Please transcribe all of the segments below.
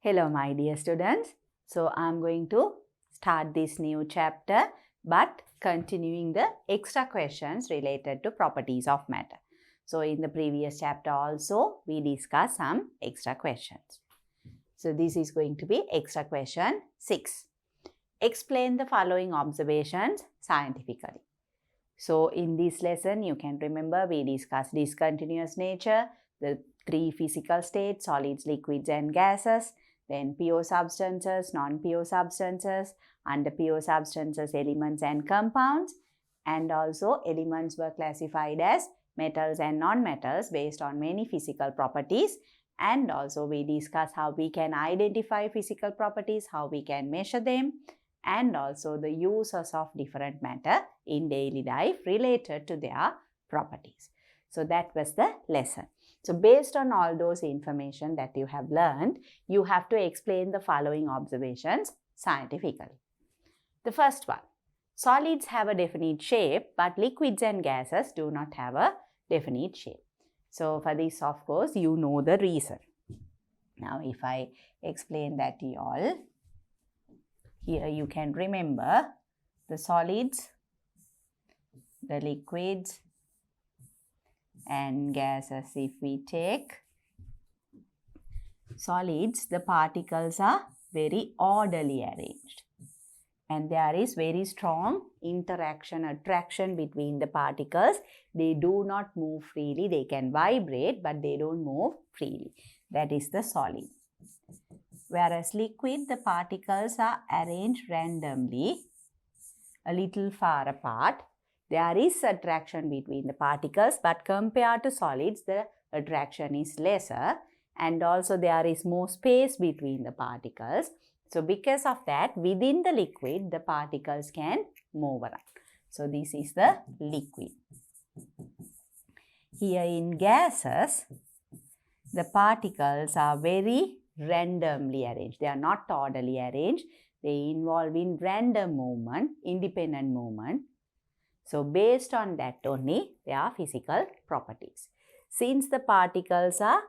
Hello my dear students. So I'm going to start this new chapter but continuing the extra questions related to properties of matter. So in the previous chapter also we discussed some extra questions. So this is going to be extra question 6. Explain the following observations scientifically. So in this lesson you can remember we discussed discontinuous nature, the 3 physical states, solids, liquids and gases, then pure substances, non-pure substances, under pure substances, elements and compounds, and also elements were classified as metals and non-metals based on many physical properties, and also we discuss how we can identify physical properties, how we can measure them, and also the uses of different matter in daily life related to their properties. So that was the lesson. So based on all those information that you have learned, you have to explain the following observations scientifically. The first one, solids have a definite shape, but liquids and gases do not have a definite shape. So for this, of course, you know the reason. Now if I explain that to you all, here you can remember the solids, the liquids and gases. If we take solids, the particles are very orderly arranged and there is very strong attraction between the particles. They do not move freely. They can vibrate but they don't move freely. That is the solid. Whereas liquid, the particles are arranged randomly a little far apart. There is attraction between the particles, but compared to solids, the attraction is lesser and also there is more space between the particles. So because of that, within the liquid, the particles can move around. So this is the liquid. Here in gases, the particles are very randomly arranged. They are not orderly arranged. They involve in random movement, independent movement. So based on that only, there are physical properties. Since the particles are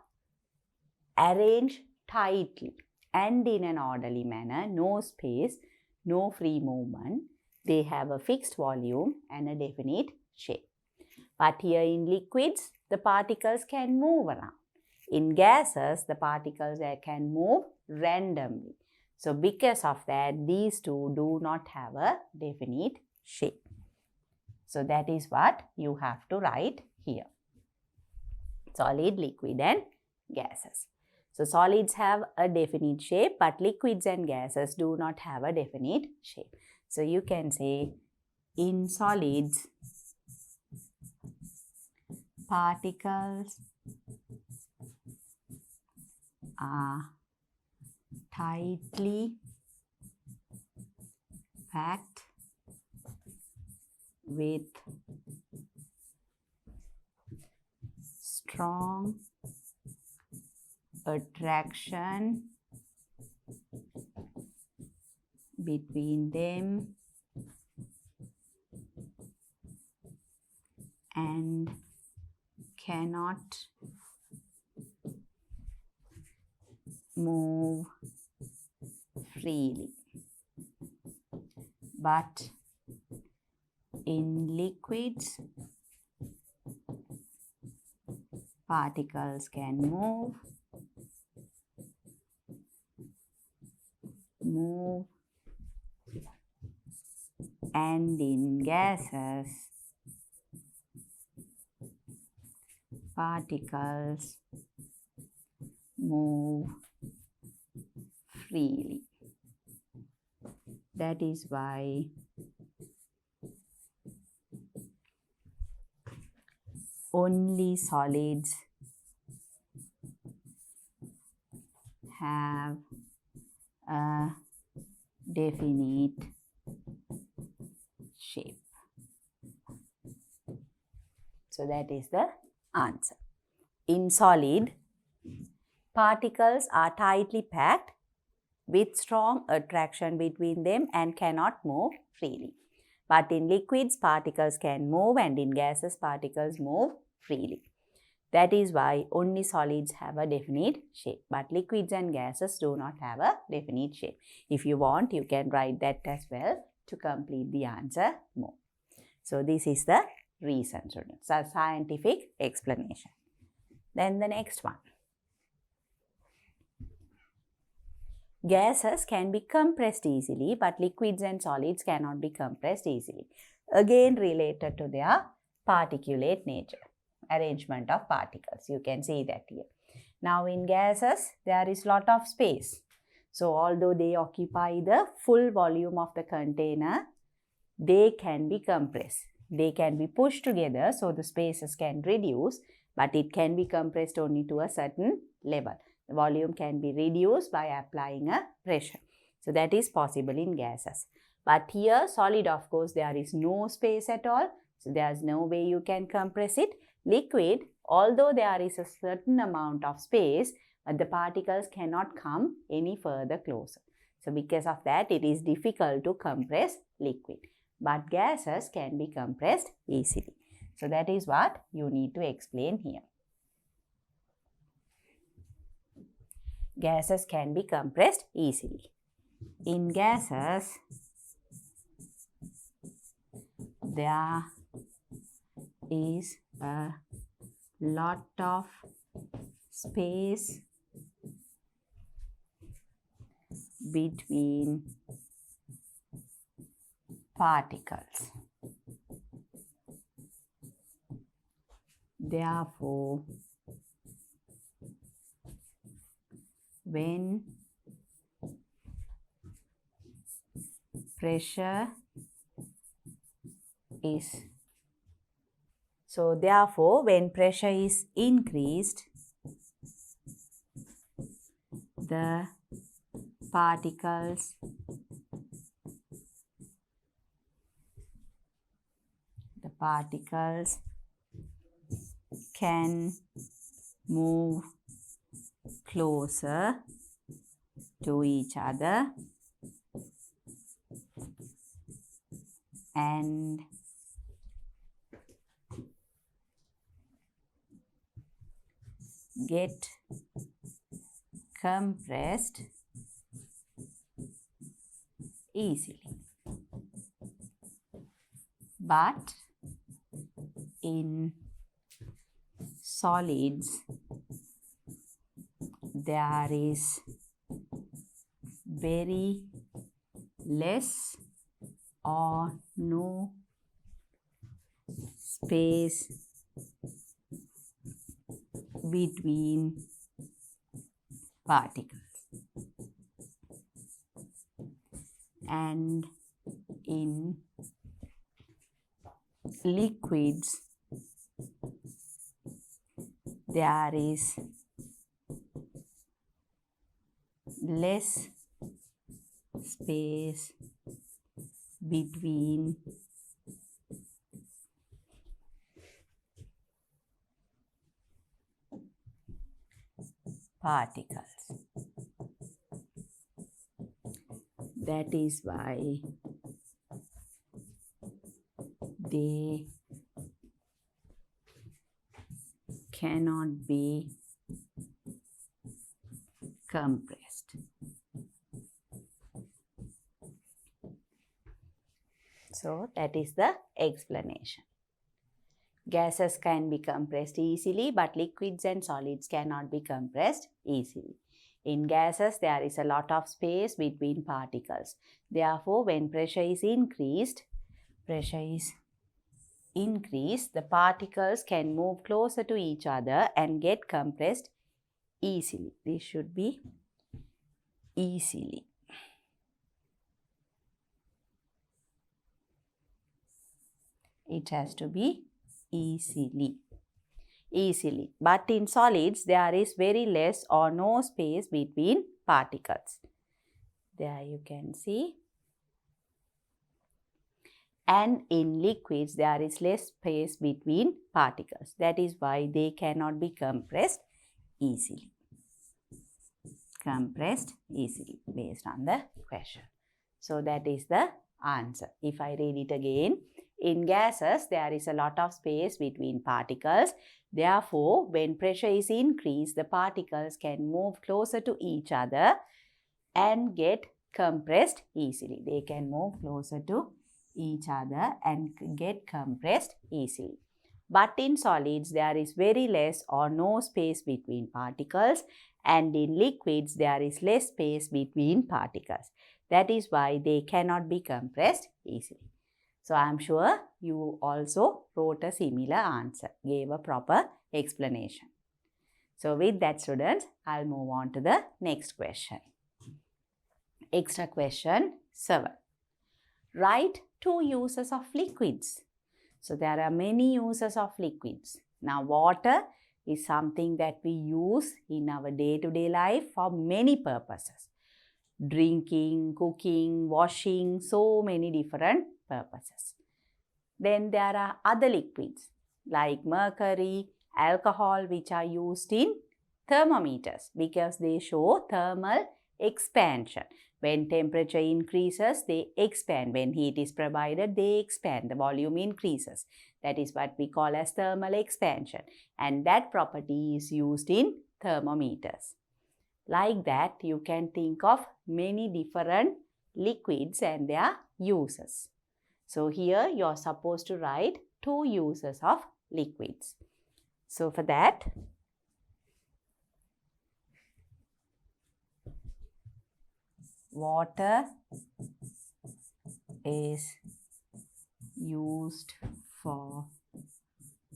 arranged tightly and in an orderly manner, no space, no free movement, they have a fixed volume and a definite shape. But here in liquids, the particles can move around. In gases, the particles can move randomly. So because of that, these two do not have a definite shape. So that is what you have to write here. Solid, liquid and gases. So solids have a definite shape but liquids and gases do not have a definite shape. So you can say in solids, particles are tightly packed with strong attraction between them and cannot move freely. But in liquids, particles can move and in gases, particles move freely. That is why only solids have a definite shape. So that is the answer. In solid, particles are tightly packed with strong attraction between them and cannot move freely. But in liquids, particles can move and in gases, particles move freely. That is why only solids have a definite shape, but liquids and gases do not have a definite shape. If you want, you can write that as well to complete the answer more. So this is the reason, students, a scientific explanation. Then the next one. Gases can be compressed easily, but liquids and solids cannot be compressed easily. Again related to their particulate nature, arrangement of particles. You can see that here. Now in gases, there is lot of space. So although they occupy the full volume of the container, they can be compressed. They can be pushed together so the spaces can reduce, but it can be compressed only to a certain level. The volume can be reduced by applying a pressure. So that is possible in gases. But here solid, of course, there is no space at all. So there is no way you can compress it. Liquid, although there is a certain amount of space, but the particles cannot come any further closer. So because of that, it is difficult to compress liquid. But gases can be compressed easily. So that is what you need to explain here. Gases can be compressed easily. In gases, there is a lot of space between particles. Therefore, when pressure is increased, the particles can move closer to each other and get compressed easily. But in solids, there is very less or no space between particles. And in liquids, there is less space between particles. That is why they cannot be compressed. So that is the explanation. Gases can be compressed easily, but liquids and solids cannot be compressed easily. In gases, there is a lot of space between particles. Therefore, when pressure is increased, the particles can move closer to each other and get compressed easily. This should be easily. It has to be easily. But in solids, there is very less or no space between particles. There you can see. And in liquids, there is less space between particles. That is why they cannot be compressed easily. Compressed easily based on the question. So that is the answer. If I read it again, In gases, there is a lot of space between particles. Therefore, when pressure is increased, the particles can move closer to each other and get compressed easily. They can move closer to each other and get compressed easily. But in solids, there is very less or no space between particles, and in liquids, there is less space between particles. That is why they cannot be compressed easily. So, I am sure you also wrote a similar answer, gave a proper explanation. So, with that, students, I'll move on to the next question. Extra question 7. Write 2 uses of liquids. So, there are many uses of liquids. Now, water is something that we use in our day-to-day life for many purposes. Drinking, cooking, washing, so many different purposes. Then there are other liquids like mercury, alcohol, which are used in thermometers because they show thermal expansion. When temperature increases, they expand. When heat is provided, they expand. The volume increases. That is what we call as thermal expansion. And that property is used in thermometers. Like that, you can think of many different liquids and their uses. So here you are supposed to write 2 uses of liquids. So for that, water is used for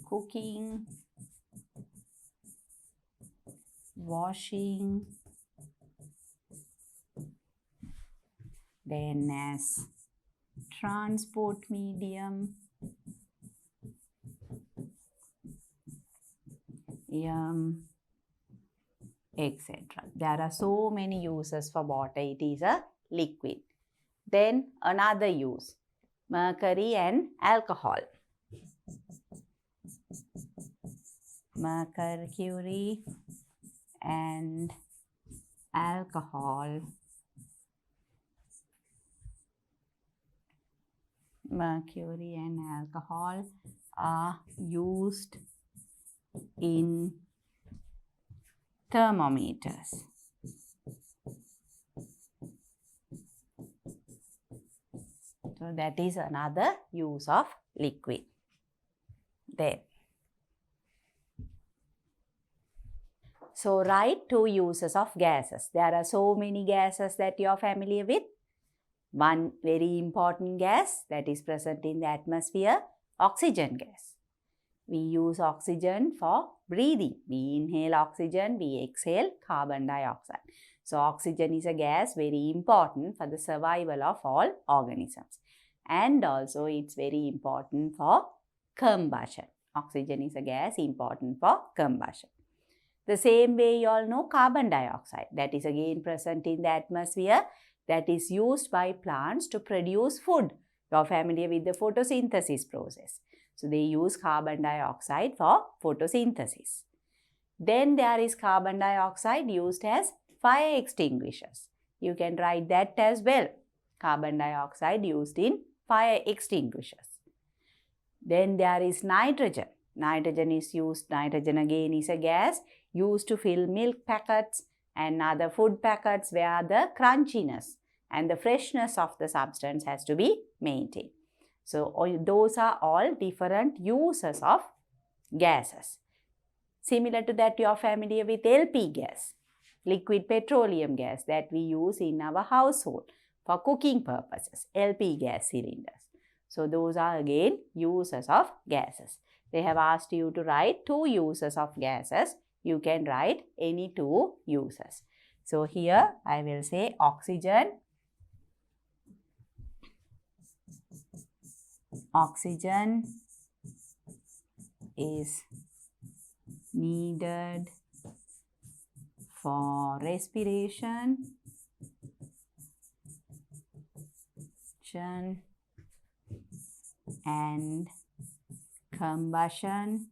cooking, washing, then as transport medium, etc. There are so many uses for water. It is a liquid. Then another use, mercury and alcohol. Mercury and alcohol. Mercury and alcohol are used in thermometers. So that is another use of liquid. Then, so write 2 uses of gases. There are so many gases that you are familiar with. One very important gas that is present in the atmosphere, oxygen gas. We use oxygen for breathing. We inhale oxygen, we exhale carbon dioxide. So, oxygen is a gas very important for the survival of all organisms. And also, it's very important for combustion. Oxygen is a gas important for combustion. The same way you all know carbon dioxide, that is again present in the atmosphere, that is used by plants to produce food. You are familiar with the photosynthesis process. So, they use carbon dioxide for photosynthesis. Then there is carbon dioxide used as fire extinguishers. You can write that as well. Carbon dioxide used in fire extinguishers. Then there is nitrogen. Nitrogen is used, nitrogen again is a gas used to fill milk packets and other food packets where the crunchiness and the freshness of the substance has to be maintained. So, those are all different uses of gases. Similar to that, you are familiar with LP gas, liquid petroleum gas that we use in our household for cooking purposes, LP gas cylinders. So, those are again uses of gases. They have asked you to write 2 uses of gases. You can write any 2 uses. So, here I will say oxygen. Oxygen is needed for respiration and combustion.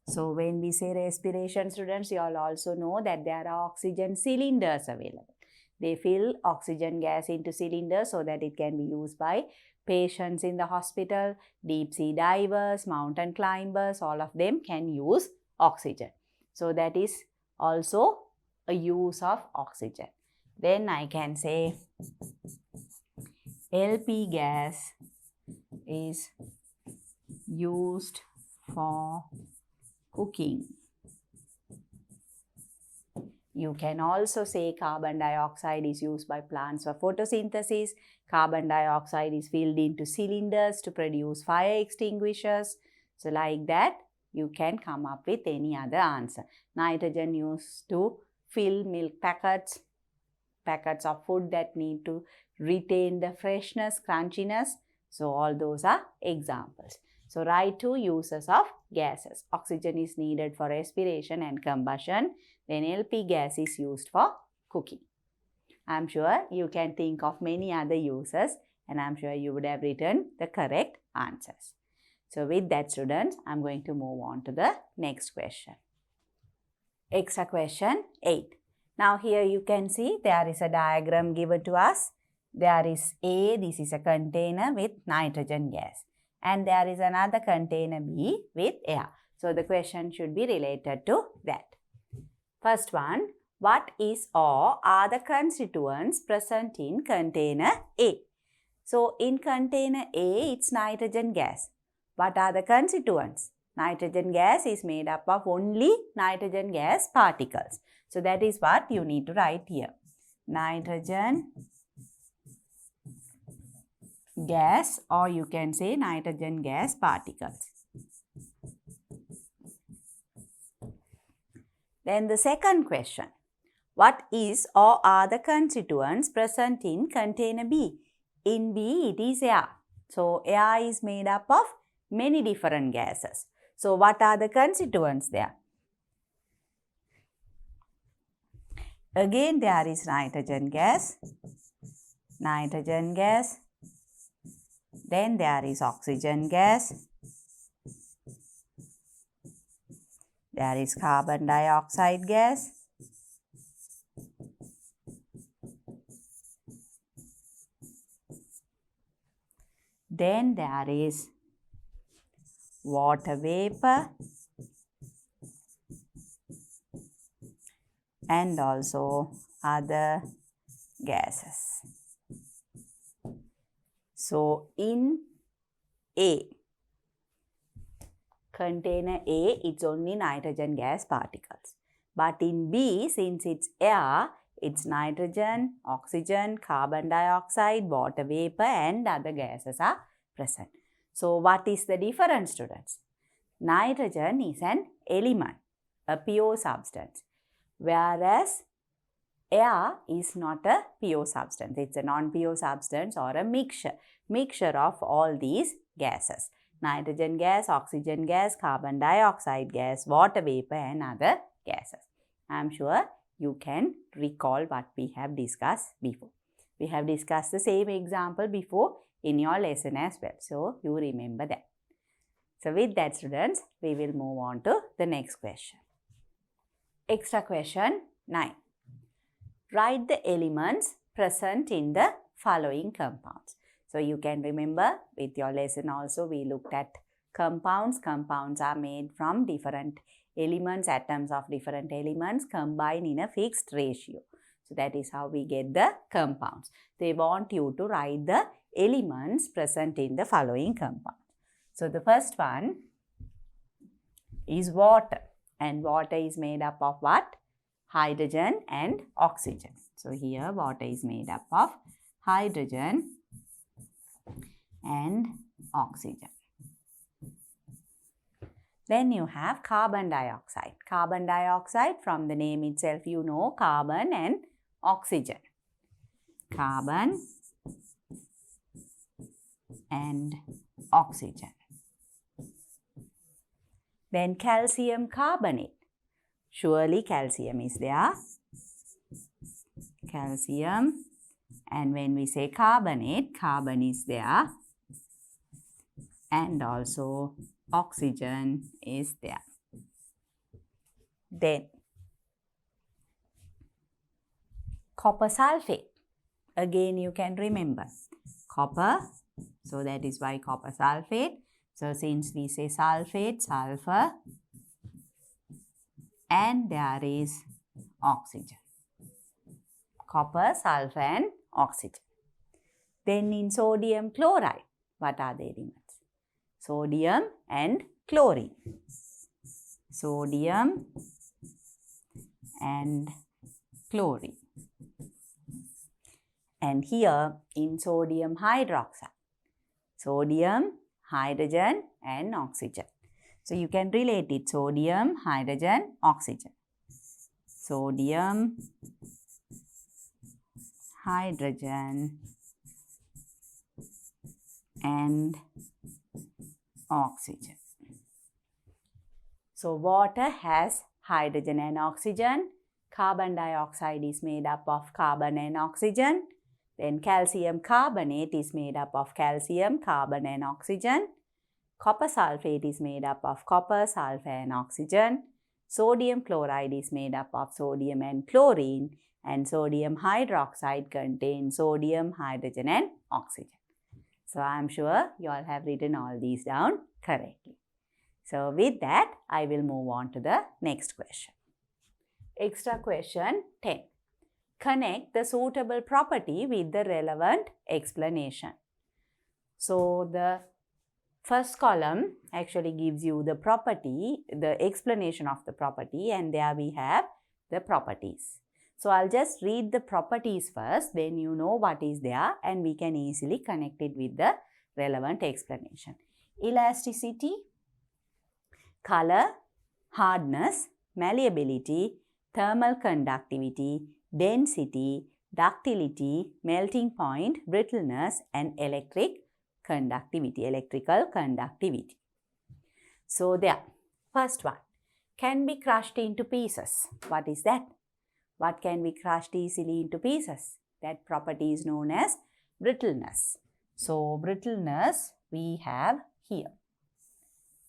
So, when we say respiration, students, you all also know that there are oxygen cylinders available. They fill oxygen gas into cylinders so that it can be used by patients in the hospital, deep sea divers, mountain climbers, all of them can use oxygen. So that is also a use of oxygen. Then I can say LP gas is used for cooking. You can also say carbon dioxide is used by plants for photosynthesis. Carbon dioxide is filled into cylinders to produce fire extinguishers. So like that, you can come up with any other answer. Nitrogen used to fill milk packets of food that need to retain the freshness, crunchiness. So all those are examples. So write 2 uses of gases. Oxygen is needed for respiration and combustion. Then LP gas is used for cooking. I am sure you can think of many other uses and I am sure you would have written the correct answers. So with that, students, I am going to move on to the next question. Extra question 8. Now here you can see there is a diagram given to us. There is A, this is a container with nitrogen gas. And there is another container B with air. So the question should be related to that. First one, what is or are the constituents present in container A? So in container A, it's nitrogen gas. What are the constituents? Nitrogen gas is made up of only nitrogen gas particles. So that is what you need to write here. Nitrogen gas, or you can say nitrogen gas particles. Then the second question, what is or are the constituents present in container B? In B, it is air. So air is made up of many different gases. So what are the constituents there? Again, there is nitrogen gas, then there is oxygen gas, there is carbon dioxide gas, then there is water vapor, and also other gases. So in A, container A, it's only nitrogen gas particles. But in B, since it's air, it's nitrogen, oxygen, carbon dioxide, water vapor and other gases are present. So what is the difference, students? Nitrogen is an element, a pure substance, whereas air is not a pure substance. It's a non-pure substance or a mixture of all these gases. Nitrogen gas, oxygen gas, carbon dioxide gas, water vapor and other gases. I am sure you can recall what we have discussed before. We have discussed the same example before in your lesson as well. So you remember that. So with that, students, we will move on to the next question. Extra question 9. Write the elements present in the following compounds. So you can remember with your lesson also we looked at compounds. Compounds are made from different elements, atoms of different elements combined in a fixed ratio. So that is how we get the compounds. They want you to write the elements present in the following compounds. So the first one is water, and water is made up of what? Hydrogen and oxygen. So here water is made up of hydrogen and oxygen. Then you have carbon dioxide. Carbon dioxide, from the name itself you know, carbon and oxygen. Carbon and oxygen. Then calcium carbonate. Surely calcium is there. Calcium. And when we say carbonate, carbon is there. And also oxygen is there. Then copper sulfate. Again, you can remember copper, so that is why copper sulfate. So since we say sulfate, sulfur, and there is oxygen. Copper, sulfur and oxygen. Then in sodium chloride, what are the elements? Sodium and chlorine. Sodium and chlorine. And here in sodium hydroxide, sodium, hydrogen and oxygen. So you can relate it, sodium, hydrogen, oxygen. Sodium, hydrogen and oxygen. So water has hydrogen and oxygen. Carbon dioxide is made up of carbon and oxygen. Then calcium carbonate is made up of calcium, carbon and oxygen. Copper sulfate is made up of copper, sulfur and oxygen. Sodium chloride is made up of sodium and chlorine. And sodium hydroxide contains sodium, hydrogen and oxygen. So I am sure you all have written all these down correctly. So with that, I will move on to the next question. Extra question 10. Connect the suitable property with the relevant explanation. So the first column actually gives you the property, the explanation of the property, and there we have the properties. So I'll just read the properties first, then you know what is there and we can easily connect it with the relevant explanation. Elasticity, color, hardness, malleability, thermal conductivity, density, ductility, melting point, brittleness and electrical conductivity. So there, first one, can be crushed into pieces. What is that? What can be crushed easily into pieces? That property is known as brittleness. So brittleness we have here.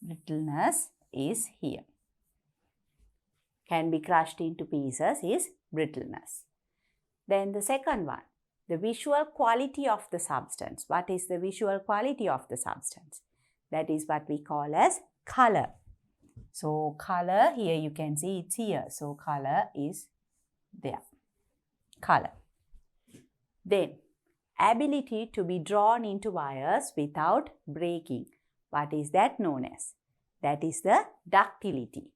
Brittleness is here. Can be crushed into pieces is brittleness. Then the second one, the visual quality of the substance. What is the visual quality of the substance? That is what we call as color. So color, here you can see it's here. So color is there. Color. Then ability to be drawn into wires without breaking. What is that known as? That is the ductility.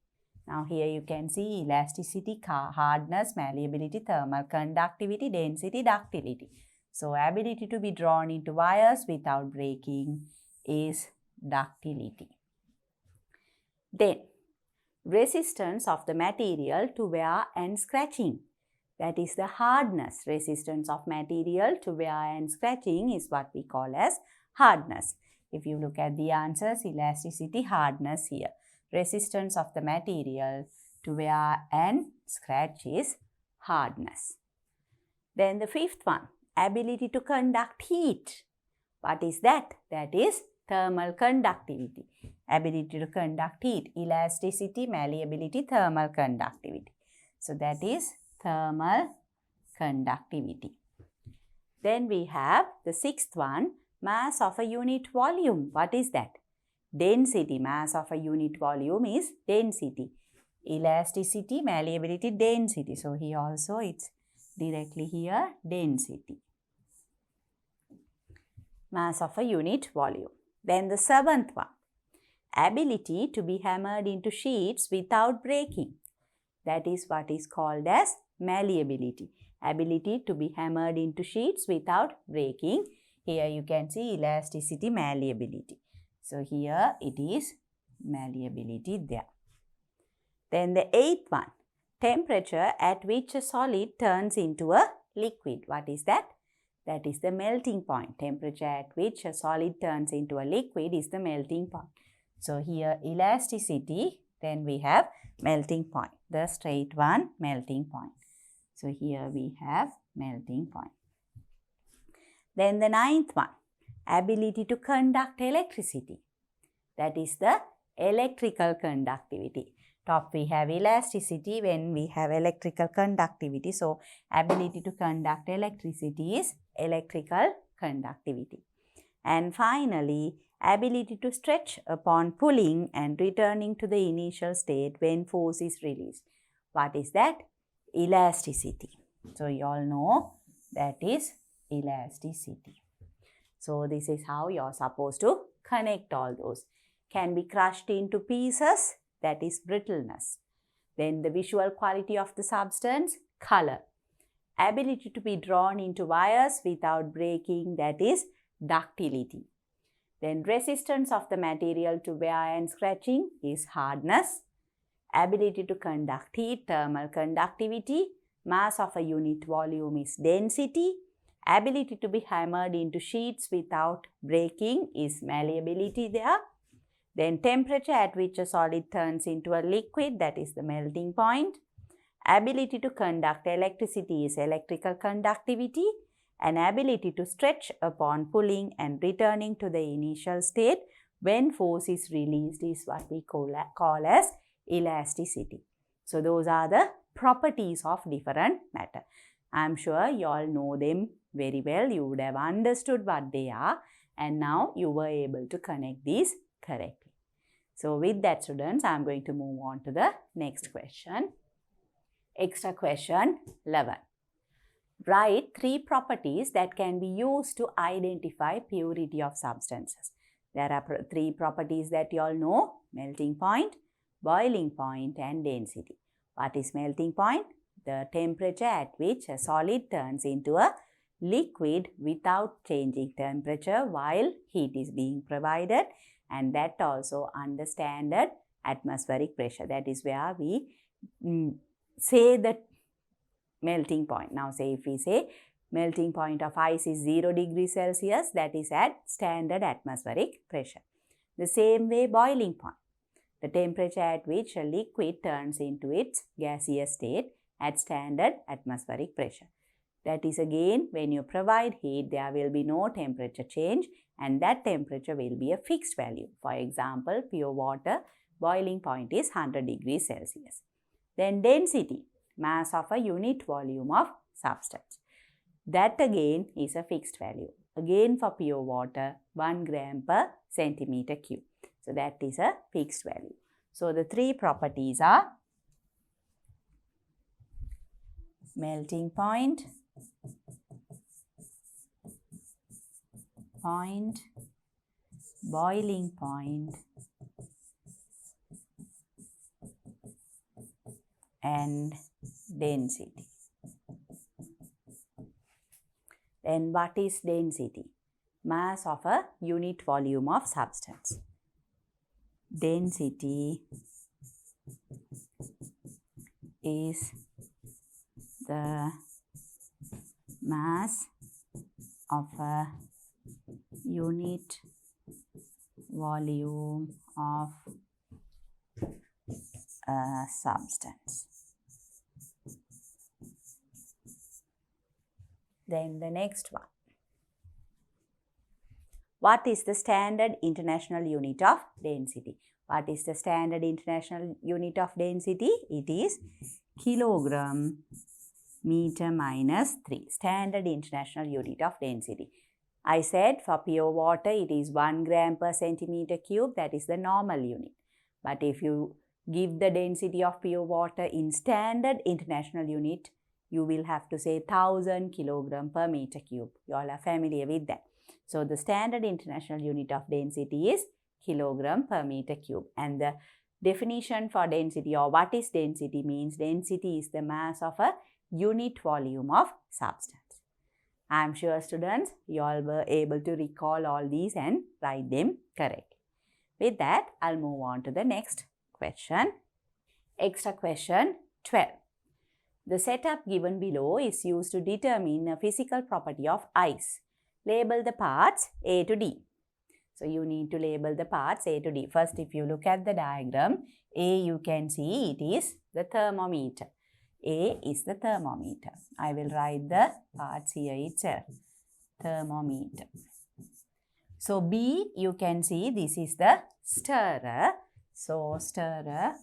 Now here you can see elasticity, hardness, malleability, thermal conductivity, density, ductility. So ability to be drawn into wires without breaking is ductility. Then resistance of the material to wear and scratching. That is the hardness. Resistance of material to wear and scratching is what we call as hardness. If you look at the answers, elasticity, hardness here. Resistance of the material to wear and scratch is hardness. Then the fifth one, ability to conduct heat. What is that? That is thermal conductivity. Ability to conduct heat. Elasticity, malleability, thermal conductivity. So that is thermal conductivity. Then we have the sixth one, mass of a unit volume. What is that? Density. Mass of a unit volume is density. Elasticity, malleability, density. So here also it's directly here density. Mass of a unit volume. Then the seventh one, ability to be hammered into sheets without breaking. That is what is called as malleability. Ability to be hammered into sheets without breaking. Here you can see elasticity, malleability. So here it is malleability there. Then the eighth one, temperature at which a solid turns into a liquid. What is that? That is the melting point. Temperature at which a solid turns into a liquid is the melting point. So here elasticity, then we have melting point. The straight one, melting point. So here we have melting point. Then the ninth one, ability to conduct electricity. That is the electrical conductivity. Top we have elasticity when we have electrical conductivity. So, ability to conduct electricity is electrical conductivity. And finally, ability to stretch upon pulling and returning to the initial state when force is released. What is that? Elasticity. So, you all know that is elasticity. So, this is how you are supposed to connect all those. Can be crushed into pieces, that is brittleness. Then the visual quality of the substance, color. Ability to be drawn into wires without breaking, that is ductility. Then resistance of the material to wear and scratching is hardness. Ability to conduct heat, thermal conductivity. Mass of a unit volume is density. Ability to be hammered into sheets without breaking is malleability there. Then temperature at which a solid turns into a liquid, that is the melting point. Ability to conduct electricity is electrical conductivity. And ability to stretch upon pulling and returning to the initial state when force is released is what we call as elasticity. So, those are the properties of different matter. I am sure you all know them very well. You would have understood what they are, and now you were able to connect these correctly. So, with that, students, I am going to move on to the next question. Extra question 11. Write 3 properties that can be used to identify purity of substances. There are 3 properties that you all know: melting point, boiling point, and density. What is melting point? The temperature at which a solid turns into a liquid without changing temperature while heat is being provided, and that also under standard atmospheric pressure. That is where we say that melting point. Now, say if we say melting point of ice is 0 degrees Celsius, that is at standard atmospheric pressure. The same way boiling point, the temperature at which a liquid turns into its gaseous state at standard atmospheric pressure. That is again, when you provide heat, there will be no temperature change, and that temperature will be a fixed value. For example, pure water boiling point is 100 degrees Celsius. Then density, mass of a unit volume of substance. That again is a fixed value. Again for pure water, 1 gram per centimeter cube. So, that is a fixed value. So, the 3 properties are melting point, boiling point, and density. Then what is density? Mass of a unit volume of substance. Density is the mass of a unit volume of a substance. Then the next one. What is the standard international unit of density? What is the standard international unit of density? It is kilogram meter minus 3. Standard international unit of density. I said for pure water it is 1 gram per centimeter cube. That is the normal unit. But if you give the density of pure water in standard international unit, you will have to say 1000 kilogram per meter cube. You all are familiar with that. So, the standard international unit of density is kilogram per meter cube. And the definition for density, or what is density, means density is the mass of a unit volume of substance. I am sure, students, you all were able to recall all these and write them correctly. With that, I'll move on to the next question. Extra question 12. The setup given below is used to determine a physical property of ice. Label the parts A to D. So, you need to label the parts A to D. First, if you look at the diagram, A you can see it is the thermometer. A is the thermometer. I will write the parts here itself. Thermometer. So, B you can see this is the stirrer. So, stirrer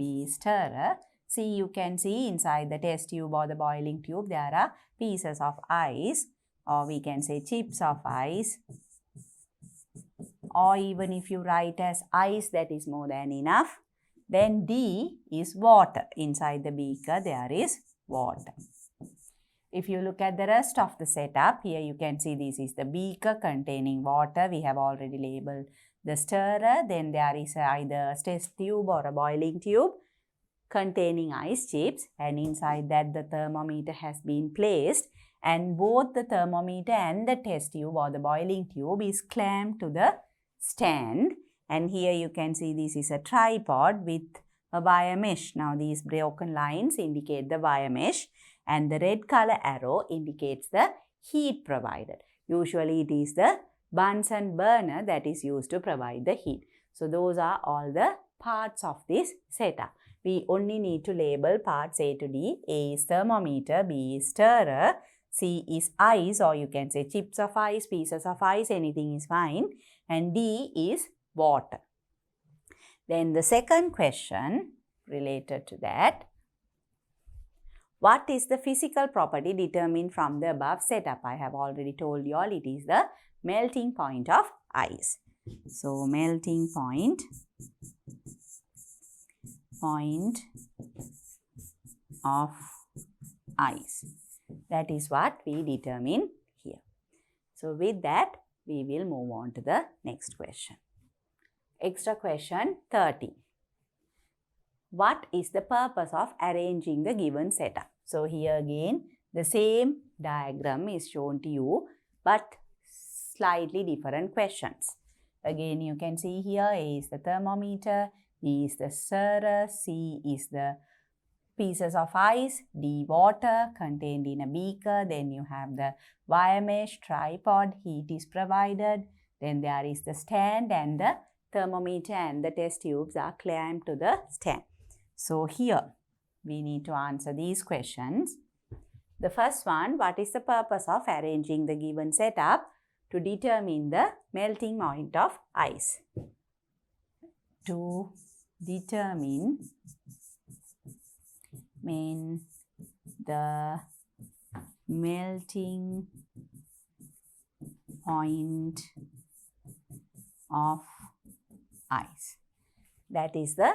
B is stirrer. C, you can see inside the test tube or the boiling tube there are pieces of ice, or we can say chips of ice, or even if you write as ice, that is more than enough. Then D is water. Inside the beaker there is water. If you look at the rest of the setup, here you can see this is the beaker containing water. We have already labeled the stirrer. Then there is either a test tube or a boiling tube containing ice chips, and inside that the thermometer has been placed, and both the thermometer and the test tube or the boiling tube is clamped to the stand. And here you can see this is a tripod with a wire mesh. Now these broken lines indicate the wire mesh, and the red color arrow indicates the heat provided. Usually it is the Bunsen burner that is used to provide the heat. So those are all the parts of this setup. We only need to label parts A to D. A is thermometer, B is stirrer, C is ice, or you can say chips of ice, pieces of ice, anything is fine, and D is water. Then the second question related to that, what is the physical property determined from the above setup? I have already told you all it is the melting point of ice. So melting point of ice. That is what we determine here. So with that, we will move on to the next question. Extra question 30. What is the purpose of arranging the given setup? So here again, the same diagram is shown to you, but slightly different questions. Again, you can see here A is the thermometer, B is the stirrer, C is the pieces of ice, D water contained in a beaker, then you have the wire mesh, tripod, heat is provided, then there is the stand, and the thermometer and the test tubes are clamped to the stand. So here we need to answer these questions. The first one, what is the purpose of arranging the given setup to determine the melting point of ice? To determine the melting point of ice. That is the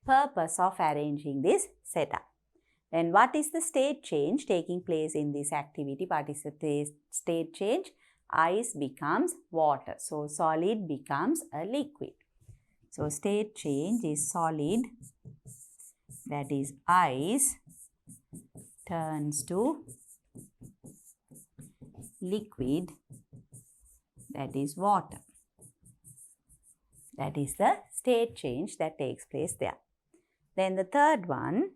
purpose of arranging this setup. Then what is the state change taking place in this activity? What is the state change? Ice becomes water. So solid becomes a liquid. So state change is solid, that is ice, turns to liquid, that is water. That is the state change that takes place there. Then the third one,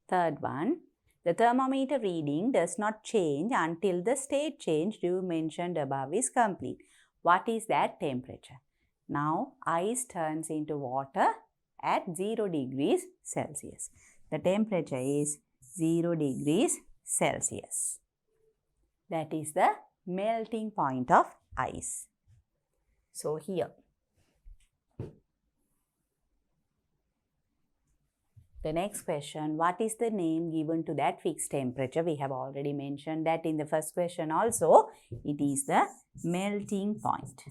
the thermometer reading does not change until the state change you mentioned above is complete. What is that temperature? Now, ice turns into water at 0 degrees Celsius. The temperature is 0 degrees Celsius. That is the melting point of ice. So here, the next question, what is the name given to that fixed temperature? We have already mentioned that in the first question also. It is the melting point.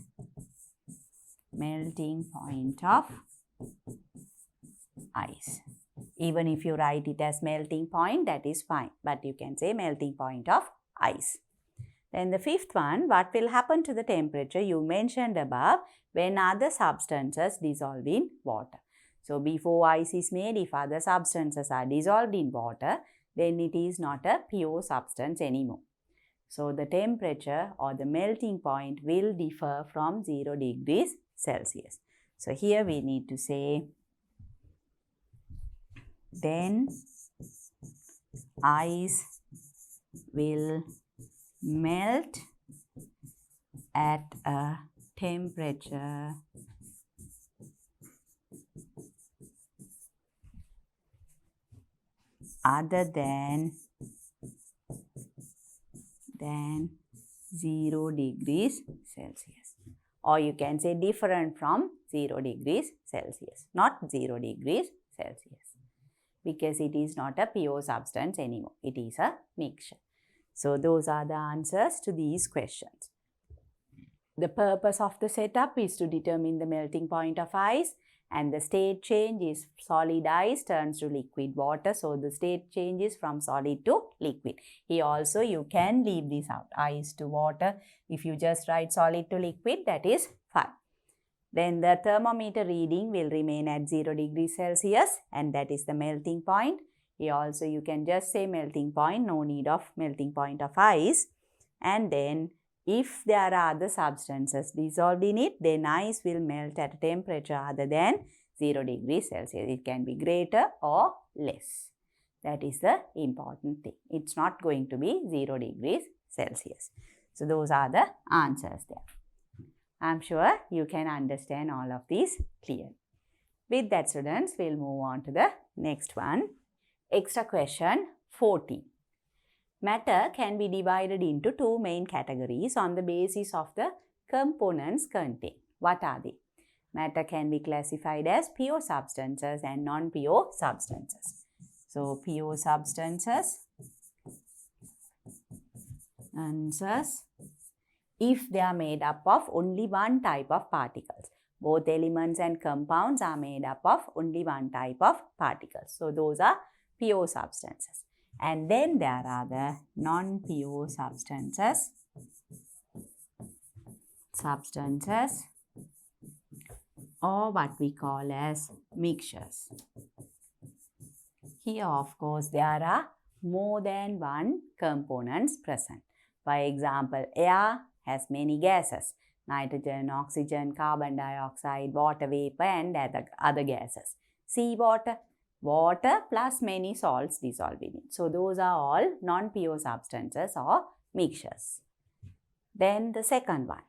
Melting point of ice. Even if you write it as melting point, that is fine. But you can say melting point of ice. Then the fifth one, what will happen to the temperature you mentioned above when other substances dissolve in water? So before ice is made, if other substances are dissolved in water, then it is not a pure substance anymore. So the temperature or the melting point will differ from 0 degrees Celsius. So here we need to say, then ice will melt at a temperature other than 0 degrees Celsius. Or you can say different from 0 degrees Celsius, not 0 degrees Celsius, because it is not a pure substance anymore. It is a mixture. So those are the answers to these questions. The purpose of the setup is to determine the melting point of ice, and the state change is solid ice turns to liquid water. So the state change is from solid to liquid. Here also you can leave this out, ice to water. If you just write solid to liquid, that is fine. Then the thermometer reading will remain at 0 degrees Celsius, and that is the melting point. Here also you can just say melting point, no need of melting point of ice. And then if there are other substances dissolved in it, then ice will melt at a temperature other than 0 degrees Celsius. It can be greater or less. That is the important thing. It's not going to be 0 degrees Celsius. So those are the answers there. I'm sure you can understand all of these clearly. With that, students, we'll move on to the next one. Extra question 14. Matter can be divided into two main categories on the basis of the components contained. What are they? Matter can be classified as pure substances and non-pure substances. So, pure substances, if they are made up of only one type of particles. Both elements and compounds are made up of only one type of particles. So, those are pure substances. And then there are the non-pure substances, or what we call as mixtures. Here, of course, there are more than one components present. For example, air has many gases: nitrogen, oxygen, carbon dioxide, water vapor, and other gases. Seawater, water plus many salts dissolved in it. So those are all non-pure substances or mixtures. Then the second one,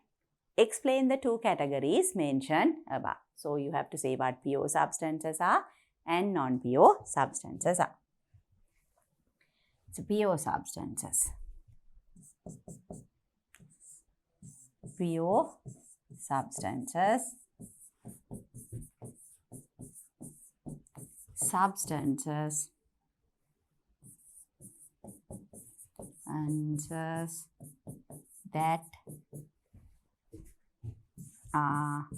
explain the two categories mentioned above. So you have to say what pure substances are and non-pure substances are. So pure substances. Pure substances. Substances that are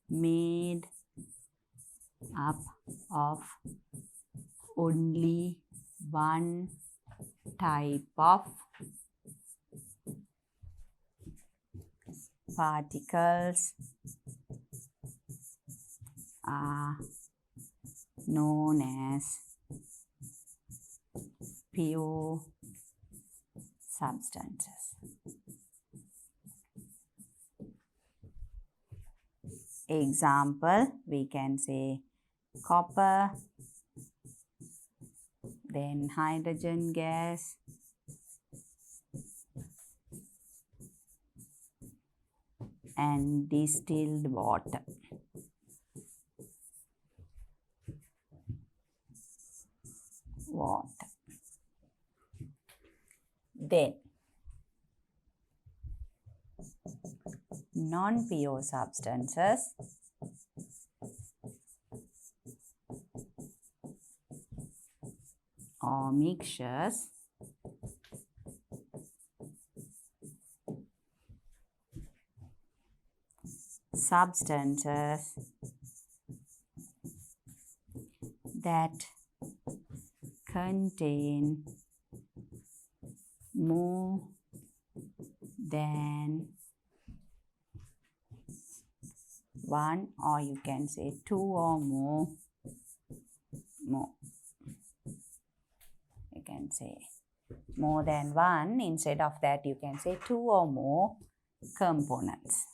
made up of only one type of particles are known as pure substances. Example, we can say copper, then hydrogen gas, and distilled water. Then non-pure substances or mixtures substances that contain more than one, or you can say two or more. You can say more than one. Instead of that, you can say two or more components.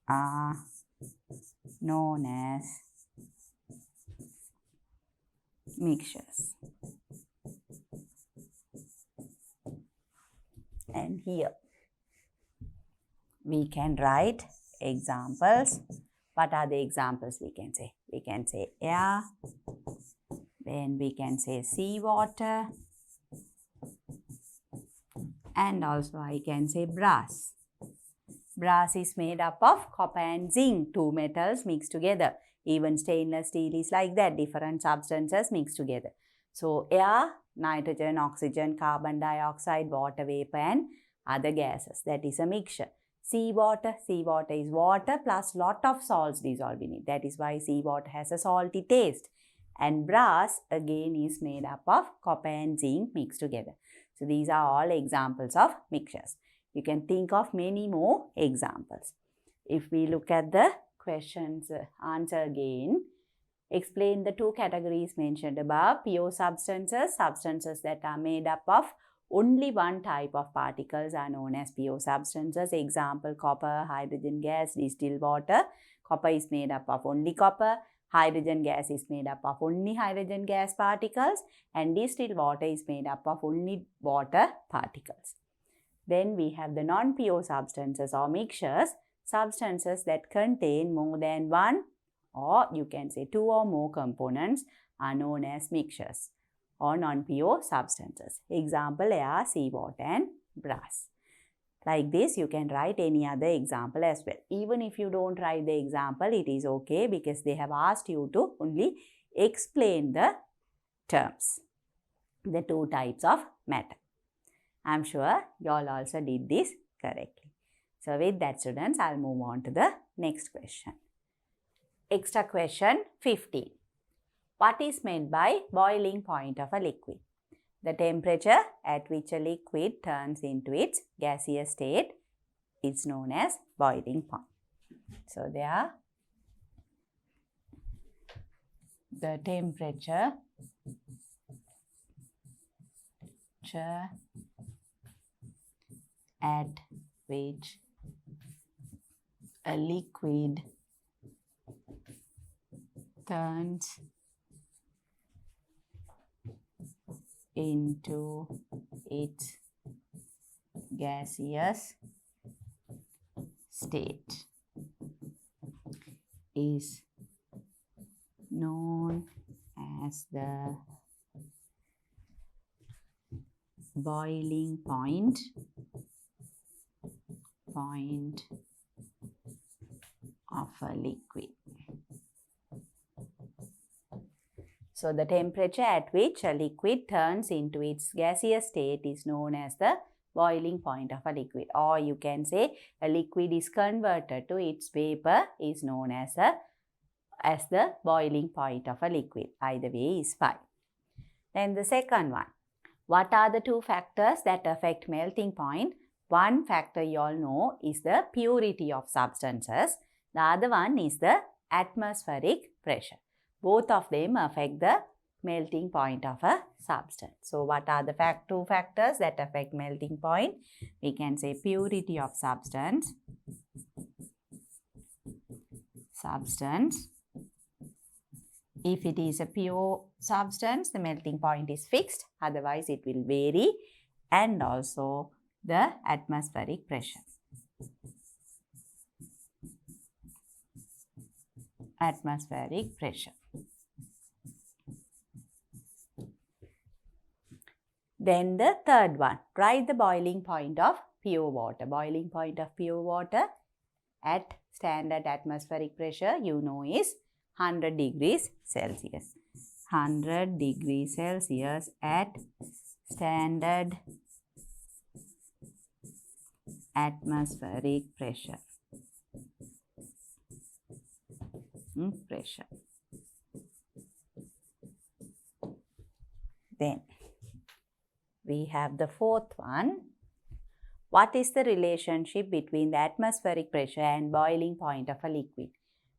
Are known as mixtures. And here we can write examples. What are the examples we can say? We can say air, then we can say seawater, and also I can say brass. Brass is made up of copper and zinc, two metals mixed together. Even stainless steel is like that, different substances mixed together. So air, nitrogen, oxygen, carbon dioxide, water vapor and other gases. That is a mixture. Seawater is water plus lot of salts dissolved in it. That is why seawater has a salty taste. And brass again is made up of copper and zinc mixed together. So these are all examples of mixtures. You can think of many more examples. If we look at the question's answer again, explain the two categories mentioned above. Pure substances, substances that are made up of only one type of particles are known as pure substances. Example, copper, hydrogen gas, distilled water. Copper is made up of only copper. Hydrogen gas is made up of only hydrogen gas particles. And distilled water is made up of only water particles. Then we have the non-pure substances or mixtures, substances that contain more than one or you can say two or more components are known as mixtures or non-pure substances. Example, air, seawater and brass. Like this, you can write any other example as well. Even if you don't write the example, it is okay because they have asked you to only explain the terms, the two types of matter. I am sure you all also did this correctly. So with that, students, I'll move on to the next question. Extra question 15. What is meant by boiling point of a liquid? The temperature at which a liquid turns into its gaseous state is known as boiling point. So there, the temperature at which a liquid turns into its gaseous state is known as the boiling point of a liquid. So the temperature at which a liquid turns into its gaseous state is known as the boiling point of a liquid, or you can say a liquid is converted to its vapor is known as the boiling point of a liquid. Either way is fine. Then the second one. What are the two factors that affect melting point? One factor you all know is the purity of substances. The other one is the atmospheric pressure. Both of them affect the melting point of a substance. So what are the two factors that affect melting point? We can say purity of substance. If it is a pure substance, the melting point is fixed. Otherwise, it will vary. And also the atmospheric pressure. Then the third one. Write the boiling point of pure water. Boiling point of pure water at standard atmospheric pressure, you know, is 100 degrees Celsius. 100 degrees Celsius at standard atmospheric pressure. Then we have the fourth one. What is the relationship between the atmospheric pressure and boiling point of a liquid?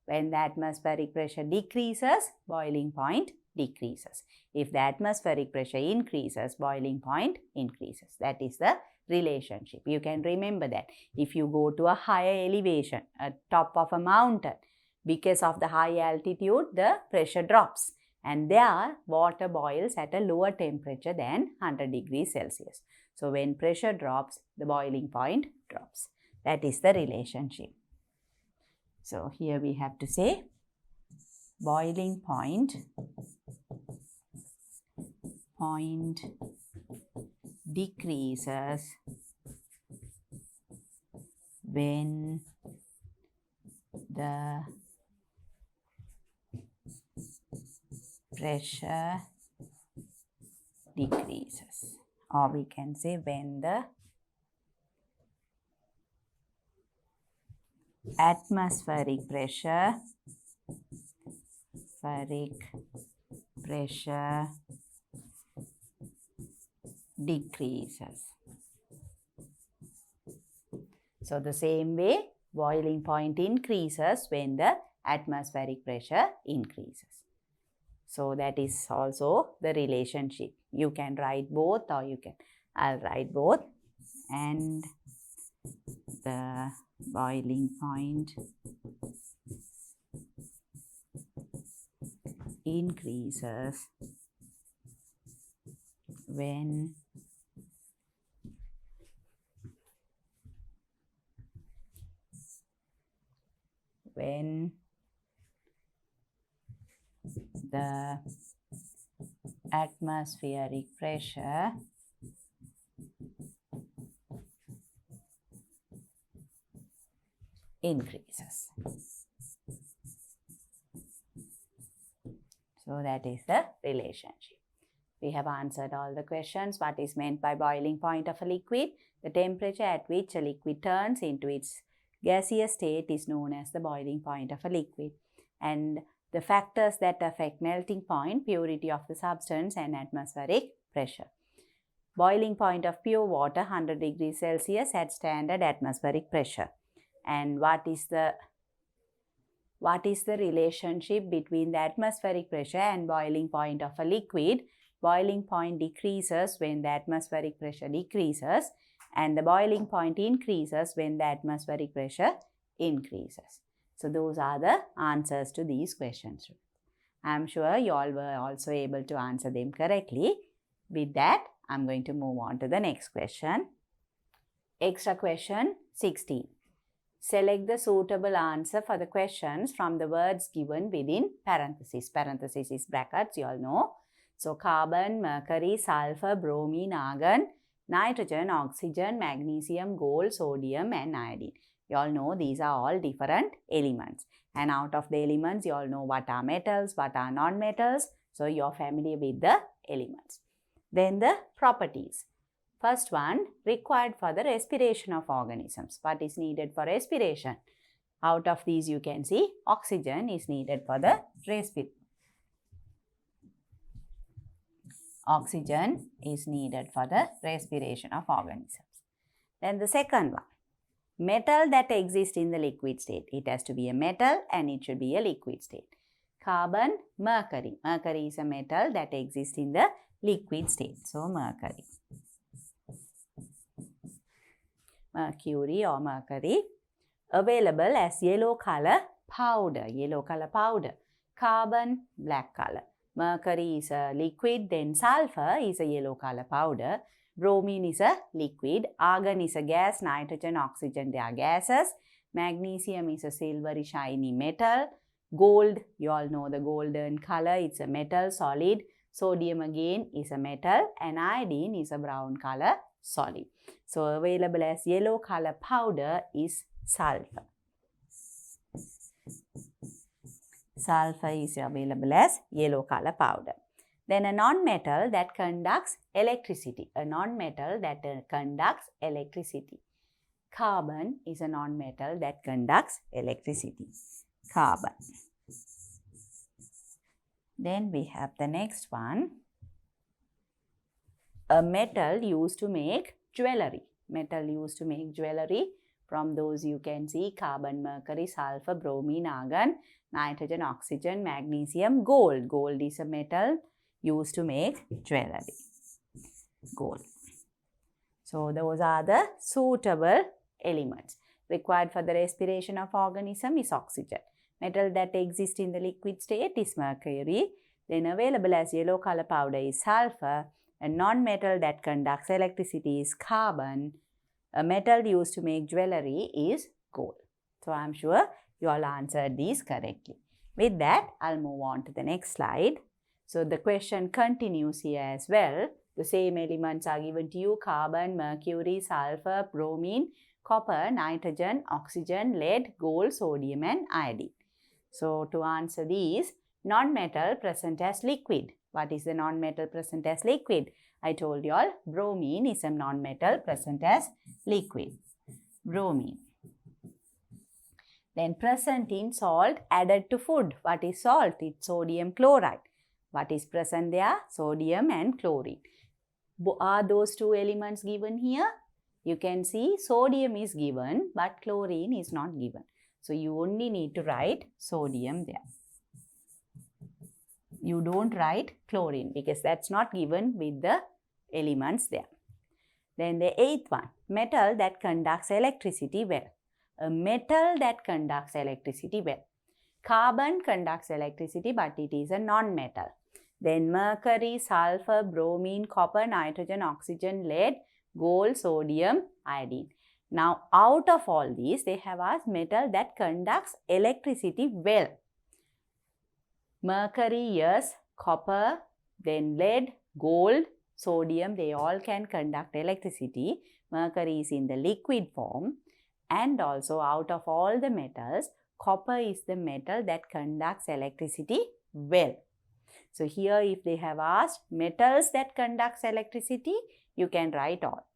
When the atmospheric pressure decreases, boiling point decreases. If the atmospheric pressure increases, boiling point increases. That is the relationship. You can remember that. If you go to a higher elevation, at top of a mountain, because of the high altitude, the pressure drops. And there, water boils at a lower temperature than 100 degrees Celsius. So when pressure drops, the boiling point drops. That is the relationship. So here we have to say boiling point decreases when the pressure decreases, or we can say when the atmospheric pressure decreases. So the same way, boiling point increases when the atmospheric pressure increases. So that is also the relationship. You can write both, or I'll write both. And the boiling point increases when the atmospheric pressure increases. So that is the relationship. We have answered all the questions. What is meant by boiling point of a liquid? The temperature at which a liquid turns into its gaseous state is known as the boiling point of a liquid. And the factors that affect melting point, purity of the substance, and atmospheric pressure. Boiling point of pure water, 100 degrees Celsius at standard atmospheric pressure. And what is the relationship between the atmospheric pressure and boiling point of a liquid? Boiling point decreases when the atmospheric pressure decreases, and the boiling point increases when the atmospheric pressure increases. So those are the answers to these questions. I am sure you all were also able to answer them correctly. With that, I am going to move on to the next question. Extra question 16. Select the suitable answer for the questions from the words given within parentheses. Parentheses is brackets, you all know. So carbon, mercury, sulfur, bromine, argon, nitrogen, oxygen, magnesium, gold, sodium and iodine. You all know these are all different elements. And out of the elements, you all know what are metals, what are non-metals. So you are familiar with the elements. Then the properties. First one, required for the respiration of organisms. What is needed for respiration? Out of these you can see oxygen is needed for the respiration. Oxygen is needed for the respiration of organisms. Then the second one, metal that exists in the liquid state. It has to be a metal and it should be a liquid state. Carbon, mercury. Mercury is a metal that exists in the liquid state. So mercury. Mercury or mercury, available as yellow color powder. Yellow color powder. Carbon, black color. Mercury is a liquid, then sulfur is a yellow color powder. Bromine is a liquid. Argon is a gas. Nitrogen, oxygen, they are gases. Magnesium is a silvery shiny metal. Gold, you all know the golden color, it's a metal solid. Sodium again is a metal and iodine is a brown color solid. So available as yellow color powder is sulfur. Sulfur is available as yellow color powder. Then a non-metal that conducts electricity. A non-metal that conducts electricity. Carbon is a non-metal that conducts electricity. Carbon. Then we have the next one. A metal used to make jewelry. Metal used to make jewelry. From those you can see carbon, mercury, sulfur, bromine, argon, nitrogen, oxygen, magnesium, gold. Gold is a metal used to make jewelry. Gold. So those are the suitable elements. Required for the respiration of organism is oxygen. Metal that exists in the liquid state is mercury. Then available as yellow color powder is sulfur. A non-metal that conducts electricity is carbon. A metal used to make jewelry is gold. So I am sure you all answered these correctly. With that, I'll move on to the next slide. So the question continues here as well. The same elements are given to you: carbon, mercury, sulfur, bromine. copper, nitrogen, oxygen, lead, gold, sodium and iodine. So to answer these, non-metal present as liquid. What is the non-metal present as liquid? I told you all bromine is a non-metal present as liquid. Bromine. Then present in salt added to food. What is salt? It's sodium chloride. What is present there? Sodium and chlorine. Are those two elements given here? You can see sodium is given but chlorine is not given. So you only need to write sodium there. You don't write chlorine because that's not given with the elements there. Then the eighth one, metal that conducts electricity well. A metal that conducts electricity well. Carbon conducts electricity but it is a non-metal. Then mercury, sulfur, bromine, copper, nitrogen, oxygen, lead, gold, sodium, iodine. Now out of all these they have asked metal that conducts electricity well. Mercury, yes, copper, then lead, gold, sodium, they all can conduct electricity. Mercury is in the liquid form. And also out of all the metals, copper is the metal that conducts electricity well. So here if they have asked metals that conducts electricity, you can write all.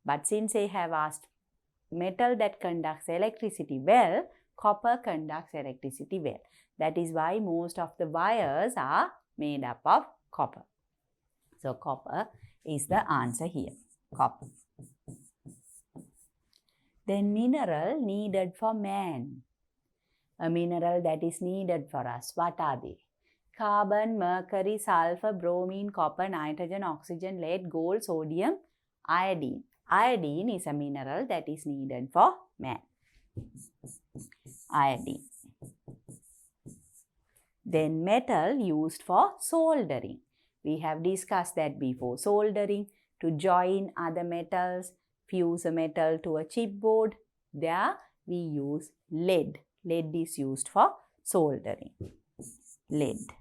But since they have asked metal that conducts electricity well, copper conducts electricity well. That is why most of the wires are made up of copper. So copper is the answer here. Copper. Then mineral needed for man. A mineral that is needed for us. What are they? Carbon, mercury, sulfur, bromine, copper, nitrogen, oxygen, lead, gold, sodium, iodine. Iodine is a mineral that is needed for man. Iodine. Then metal used for soldering. We have discussed that before. Soldering, to join other metals, fuse a metal to a chipboard. There we use lead. Lead is used for soldering. Lead.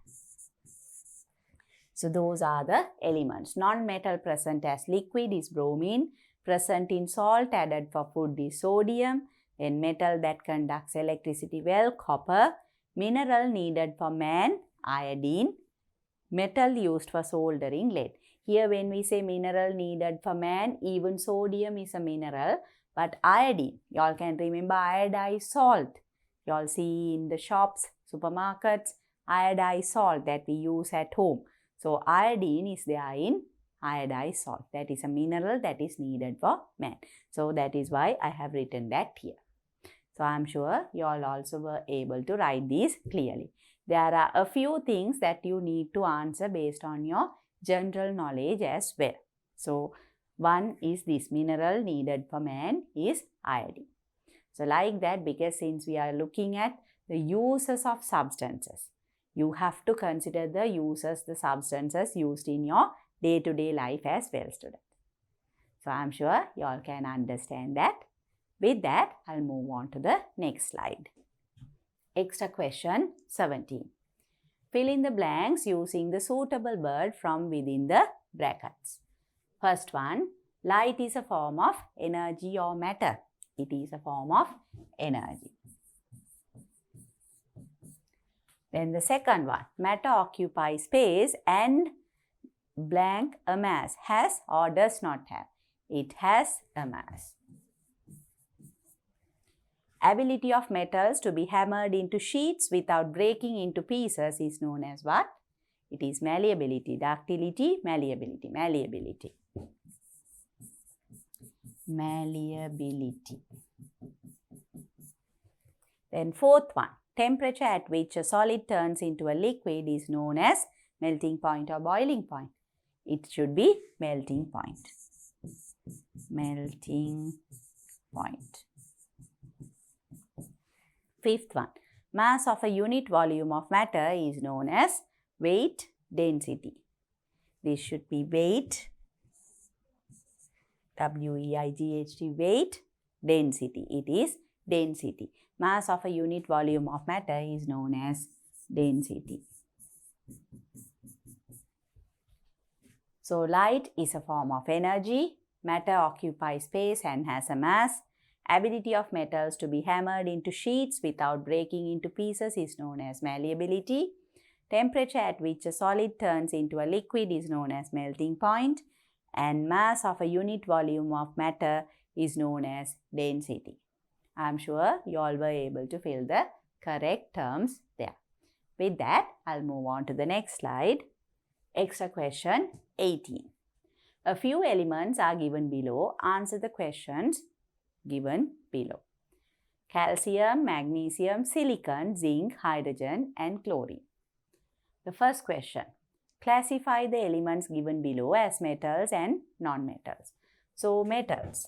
So those are the elements. Non-metal present as liquid is bromine. Present in salt added for food is sodium. Then metal that conducts electricity well, copper. Mineral needed for man, iodine. Metal used for soldering, lead. Here when we say mineral needed for man, even sodium is a mineral. But iodine, you all can remember iodized salt. You all see in the shops, supermarkets, iodized salt that we use at home. So iodine is there in iodized salt. That is a mineral that is needed for man. So that is why I have written that here. So I am sure you all also were able to write these clearly. There are a few things that you need to answer based on your general knowledge as well. So one is this, mineral needed for man is iodine. So like that, because since we are looking at the uses of substances, you have to consider the uses, the substances used in your day-to-day life as well, students. So I am sure you all can understand that. With that, I'll move on to the next slide. Extra question 17. Fill in the blanks using the suitable word from within the brackets. First one, light is a form of energy or matter. It is a form of energy. Then the second one, matter occupies space and blank a mass. Has or does not have? It has a mass. Ability of metals to be hammered into sheets without breaking into pieces is known as what? It is malleability. Ductility, malleability, malleability. Malleability. Then fourth one, temperature at which a solid turns into a liquid is known as melting point or boiling point. It should be melting point. Melting point. Fifth one, mass of a unit volume of matter is known as weight density. This should be weight, W-E-I-G-H-T, weight density. It is density. Mass of a unit volume of matter is known as density. So light is a form of energy. Matter occupies space and has a mass. Ability of metals to be hammered into sheets without breaking into pieces is known as malleability. Temperature at which a solid turns into a liquid is known as melting point. And mass of a unit volume of matter is known as density. I am sure you all were able to fill the correct terms there. With that, I'll move on to the next slide. Extra question 18. A few elements are given below. Answer the questions given below. Calcium, magnesium, silicon, zinc, hydrogen and chlorine. The first question. Classify the elements given below as metals and non-metals. So, metals.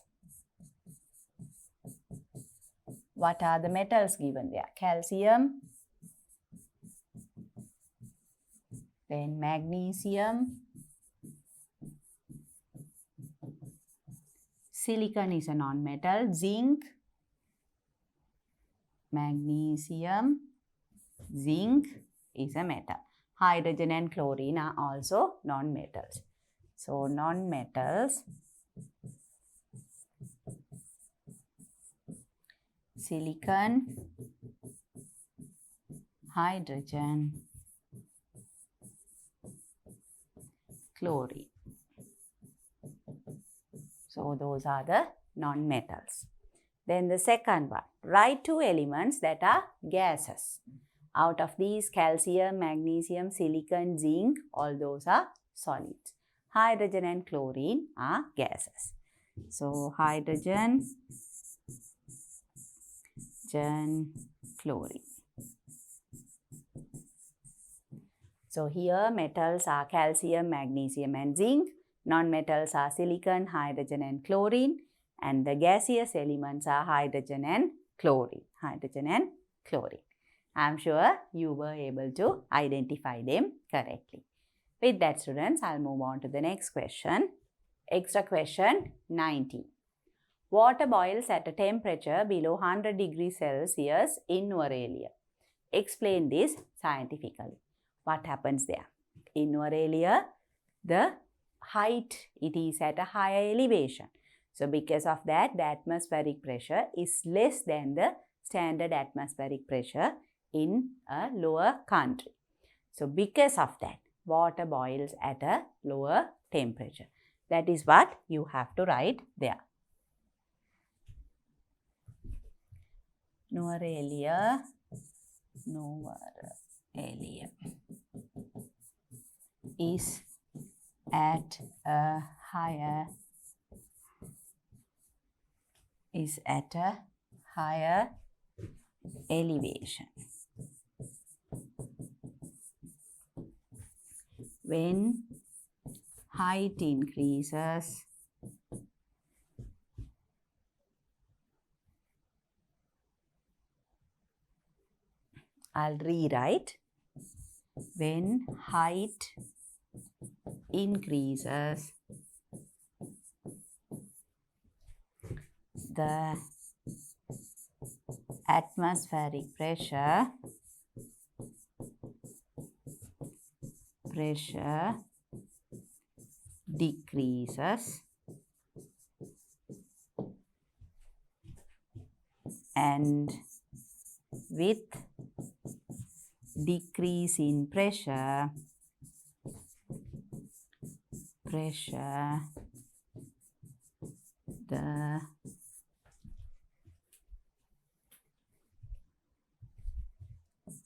What are the metals given there? Calcium, then magnesium, silicon is a non-metal, zinc, magnesium, zinc is a metal. Hydrogen and chlorine are also non-metals. So, non-metals, silicon, hydrogen, chlorine. So, those are the non-metals. Then the second one, write two elements that are gases. Out of these, calcium, magnesium, silicon, zinc, all those are solids. Hydrogen and chlorine are gases. So, hydrogen, chlorine. So, here metals are calcium, magnesium and zinc. Non-metals are silicon, hydrogen and chlorine. And the gaseous elements are hydrogen and chlorine. I am sure you were able to identify them correctly. With that, students, I'll move on to the next question. Extra question 19. Water boils at a temperature below 100 degrees Celsius in Norelia. Explain this scientifically. What happens there? In Norelia, the height, it is at a higher elevation. So, because of that, the atmospheric pressure is less than the standard atmospheric pressure in a lower country. So, because of that, water boils at a lower temperature. That is what you have to write there. Norelia is at a higher elevation. When height increases, I'll rewrite. When height increases, the atmospheric pressure decreases and with decrease in pressure the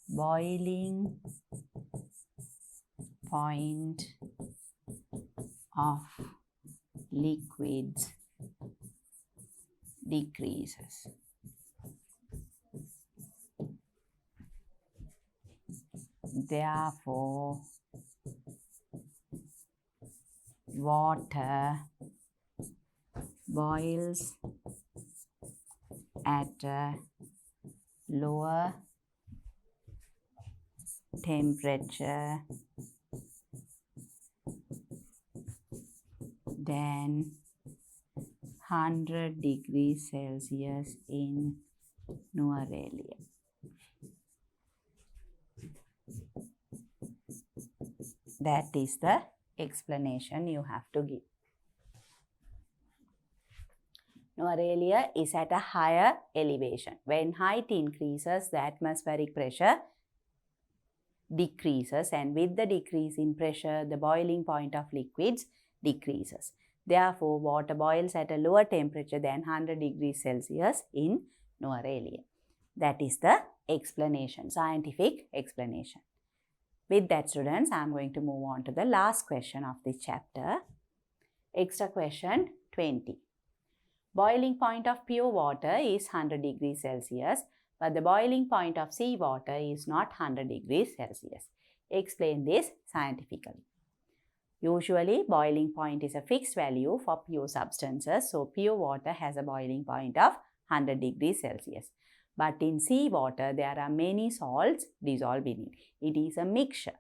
boiling point of liquids decreases. Therefore, water boils at a lower temperature than 100 degrees Celsius in Norelia. That is the explanation you have to give. Noeralia is at a higher elevation. When height increases, the atmospheric pressure decreases, and with the decrease in pressure, the boiling point of liquids decreases. Therefore, water boils at a lower temperature than 100 degrees Celsius in Noeralia. That is the explanation, scientific explanation. With that, students, I am going to move on to the last question of this chapter. Extra question 20. Boiling point of pure water is 100 degrees Celsius, but the boiling point of seawater is not 100 degrees Celsius. Explain this scientifically. Usually, boiling point is a fixed value for pure substances, so pure water has a boiling point of 100 degrees Celsius. But in seawater, there are many salts dissolved in it. It is a mixture.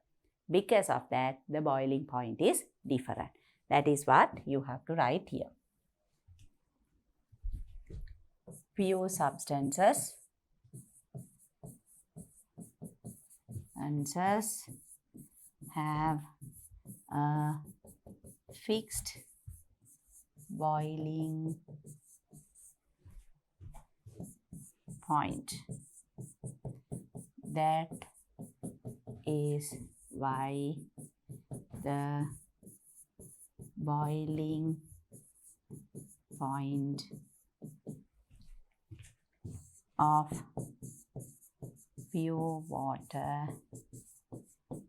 Because of that, the boiling point is different. That is what you have to write here. Pure substances have a fixed boiling point. That is why the boiling point of pure water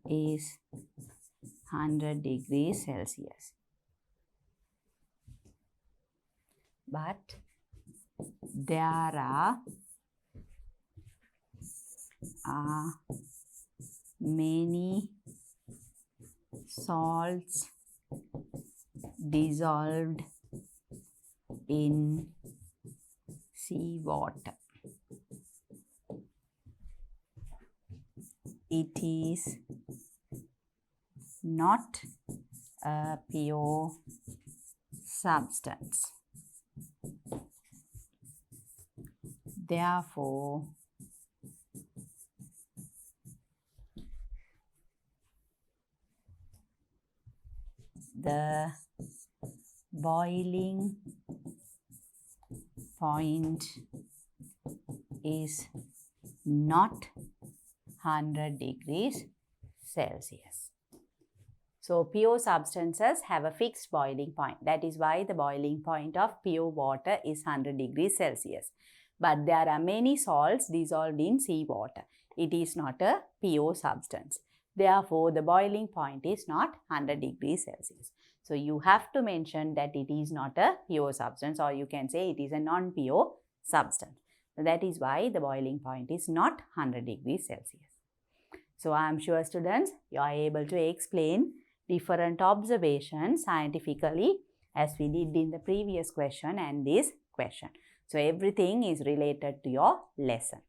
is 100 degrees Celsius. But there are many salts dissolved in seawater. It is not a pure substance. Therefore, the boiling point is not 100 degrees Celsius. So, pure substances have a fixed boiling point. That is why the boiling point of pure water is 100 degrees Celsius. But there are many salts dissolved in seawater. It is not a pure substance. Therefore, the boiling point is not 100 degrees Celsius. So, you have to mention that it is not a pure substance, or you can say it is a non-pure substance. So, that is why the boiling point is not 100 degrees Celsius. So, I am sure, students, you are able to explain different observations scientifically as we did in the previous question and this question. So, everything is related to your lesson.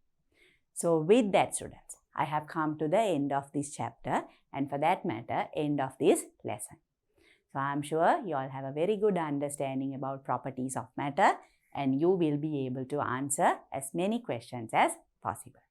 So, with that, students, I have come to the end of this chapter, and for that matter, end of this lesson. So, I am sure you all have a very good understanding about properties of matter, and you will be able to answer as many questions as possible.